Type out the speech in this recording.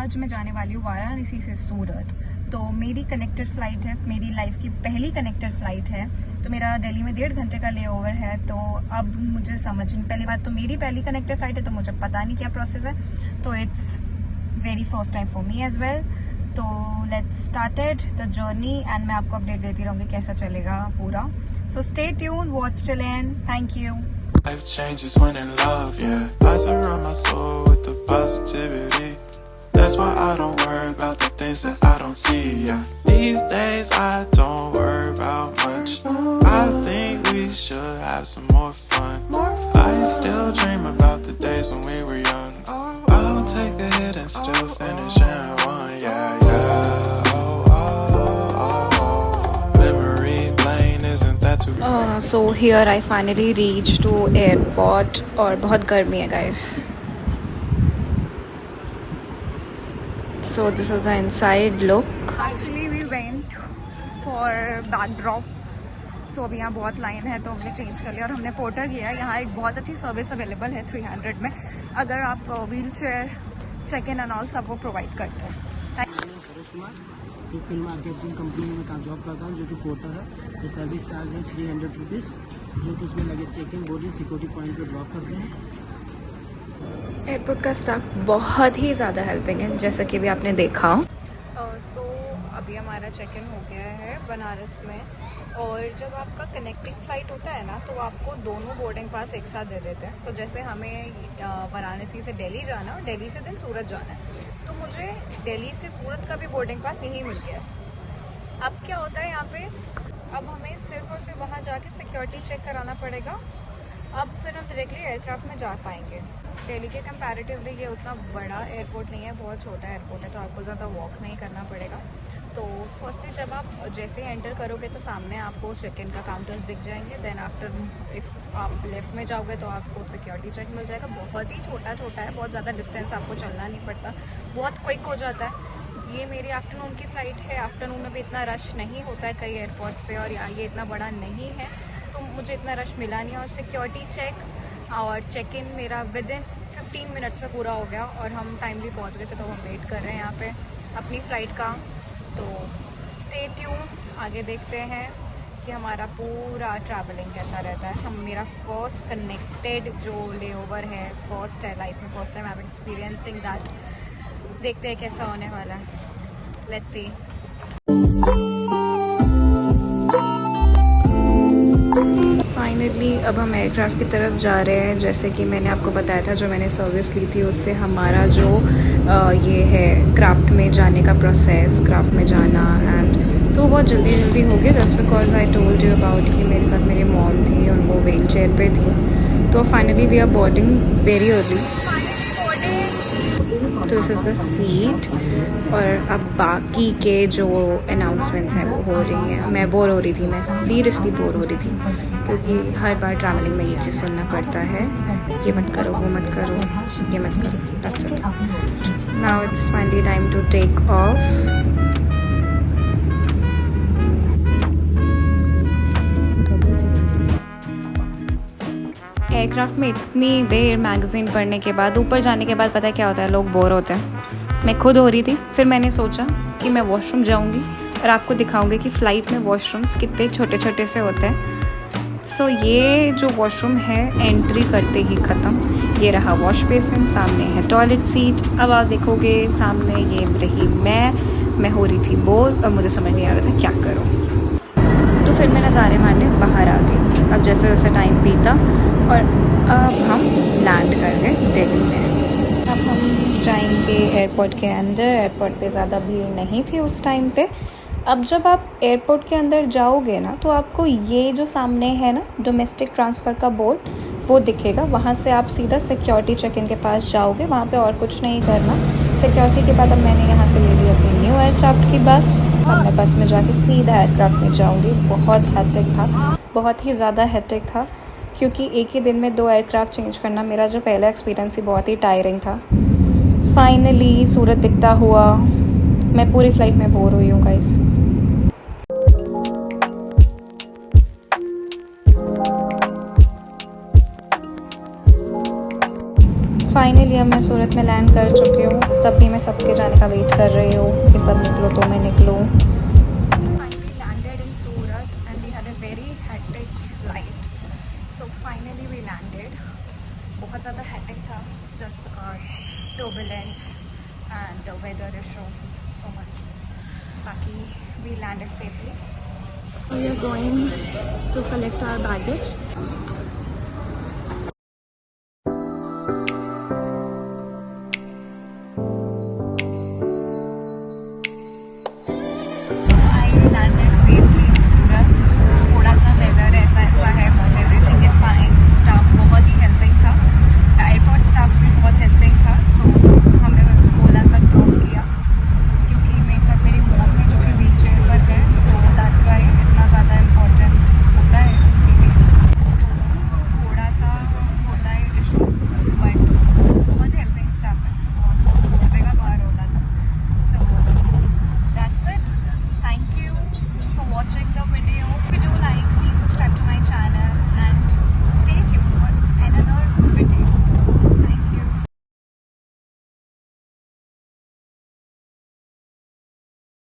आज मैं जाने वाली हूँ वाराणसी से सूरत। तो मेरी कनेक्टेड फ़्लाइट है, मेरी लाइफ की पहली कनेक्टेड फ़्लाइट है। तो मेरा दिल्ली में 1.5 घंटे का ले ओवर है। तो अब मुझे पहली बात तो मेरी पहली कनेक्टेड फ़्लाइट है, तो मुझे पता नहीं क्या प्रोसेस है। तो it's very first time for me as well. तो let's started the journey and मैं आपको अपडेट देती रहूँगी कैसा चलेगा पूरा। So stay tuned, watch till end, thank you. Life changes when in love, yeah. I surround my soul with the positivity. That's why I don't worry about the things that I don't see, yeah. These days I don't worry about much. I think we should have some more fun. I still dream about the days when we were young. I'll take a hit and still finish in one, yeah, yeah. Oh, oh, oh, oh. Memory lane, isn't that too So here I finally reached to airport और बहुत गर्मी है guys. So this is the inside look. Actually we went for backdrop. So अभी यहाँ बहुत line है तो हमने चेंज कर लिया और हमने पोर्टर किया है। यहाँ एक बहुत अच्छी सर्विस अवेलेबल है 300 में, अगर आप wheelchair check in and all सब वो प्रोवाइड करते हैं। सरोज कुमार, एक फिल्म मार्केटिंग कंपनी में काम जॉब करता हूँ जो कि पोर्टर है। तो सर्विस चार्ज है 300 रुपीज़, जो कि उसमें लगे check in boarding security point पे ड्रॉप करते हैं। एयरपोर्ट का स्टाफ बहुत ही ज़्यादा हेल्पिंग है, जैसा कि भी आपने देखा। सो अभी हमारा चेक इन हो गया है बनारस में। और जब आपका कनेक्टिंग फ़्लाइट होता है ना, तो आपको दोनों बोर्डिंग पास एक साथ दे देते हैं। तो जैसे हमें वाराणसी से दिल्ली जाना और दिल्ली से दिन सूरत जाना है, तो मुझे दिल्ली से सूरत का भी बोर्डिंग पास यहीं मिल गया है। अब क्या होता है यहाँ पे, अब हमें सिर्फ और सिर्फ वहाँ जाके सिक्योरिटी चेक कराना पड़ेगा। अब फिर हम डायरेक्टली एयरक्राफ्ट में जा पाएंगे। दिल्ली के कंपैरेटिवली ये उतना बड़ा एयरपोर्ट नहीं है, बहुत छोटा एयरपोर्ट है, तो आपको ज़्यादा वॉक नहीं करना पड़ेगा। तो फर्स्टली जब आप जैसे एंटर करोगे तो सामने आपको चेक इन का काउंटर्स दिख जाएंगे। देन आफ्टर इफ़ आप लेफ़्ट में जाओगे तो आपको सिक्योरिटी चेक मिल जाएगा। बहुत ही छोटा छोटा है, बहुत ज़्यादा डिस्टेंस आपको चलना नहीं पड़ता, बहुत क्विक हो जाता है। ये मेरी आफ्टरनून की फ़्लाइट है। आफ्टरनून में भी इतना रश नहीं होता है कई एयरपोर्ट्स पे, और यहाँ ये इतना बड़ा नहीं है तो मुझे इतना रश मिला नहीं। और सिक्योरिटी चेक और चेक इन मेरा विद इन 15 मिनट में पूरा हो गया और हम टाइमली पहुँच गए थे। तो हम वेट कर रहे हैं यहाँ पे अपनी फ़्लाइट का। तो स्टे ट्यून, आगे देखते हैं कि हमारा पूरा ट्रैवलिंग कैसा रहता है। मेरा फर्स्ट कनेक्टेड जो ले ओवर है, फर्स्ट है लाइफ में, first time I am experiencing that. देखते हैं कैसा होने वाला है, लेट्स सी। फाइनली अब हम एयरक्राफ्ट की तरफ जा रहे हैं। जैसे कि मैंने आपको बताया था, जो मैंने सर्विस ली थी उससे हमारा जो ये है क्राफ्ट में जाने का प्रोसेस, क्राफ्ट में जाना एंड तो बहुत जल्दी हो गया। Just because I told you about कि मेरे साथ मेरी मॉम थी और वो व्हील चेयर पे थी। तो finally we are boarding very early. तो दिस इज़ द सीट। और अब बाकी के जो अनाउंसमेंट्स हैं वो हो रही हैं। मैं बोर हो रही थी, मैं सीरियसली बोर हो रही थी, क्योंकि हर बार ट्रैवलिंग में ये चीज़ सुनना पड़ता है, ये मत करो, वो मत करो, ये मत करो। That's it. Now it's finally time to take off. Aircraft में इतनी देर मैगज़ीन पढ़ने के बाद, ऊपर जाने के बाद पता है क्या होता है, लोग बोर होते हैं। मैं खुद हो रही थी। फिर मैंने सोचा कि मैं वॉशरूम जाऊंगी और आपको दिखाऊंगी कि फ़्लाइट में वॉशरूम्स कितने छोटे छोटे से होते हैं। सो ये जो वॉशरूम है, एंट्री करते ही ख़त्म। ये रहा वॉश बेसिन, सामने है टॉयलेट सीट। अब आप देखोगे सामने ये रही मैं हो रही थी बोर और मुझे समझ नहीं आ रहा था क्या करूँ। तो फिर मैं नज़ारे मारने बाहर आ गई। अब जैसे जैसे टाइम बीता और अब हम लैंड कर गए दिल्ली में। अब हम जाएंगे एयरपोर्ट के अंदर। एयरपोर्ट पे ज़्यादा भीड़ नहीं थी उस टाइम पे। अब जब आप एयरपोर्ट के अंदर जाओगे ना, तो आपको ये जो सामने है ना डोमेस्टिक ट्रांसफ़र का बोर्ड, वो दिखेगा। वहाँ से आप सीधा सिक्योरिटी चेक इन के पास जाओगे। वहाँ पे और कुछ नहीं करना। सिक्योरिटी के बाद अब मैंने यहाँ से ले ली अपनी न्यू एयरक्राफ्ट की बस। अब मैं बस में जाके सीधा एयरक्राफ्ट में जाऊँगी। बहुत हेक्टिक था, बहुत ही ज़्यादा हेक्टिक था, क्योंकि एक ही दिन में 2 एयरक्राफ्ट चेंज करना, मेरा जो पहला एक्सपीरियंस ही बहुत ही टायरिंग था। फाइनली सूरत दिखता हुआ। मैं पूरी फ़्लाइट में बोर हुई हूँ गाइस। फाइनली अब मैं सूरत में लैंड कर चुकी हूँ, तब भी मैं सबके जाने का वेट कर रही हूँ कि सब निकलो तो मैं निकलूँ। Finally landed in Surat and we had a very hectic flight. So finally we landed. बहुत ज़्यादा हेक्टिक था just because turbulence and the weather issue so much. बाकी we landed safely. We are going to collect our baggage.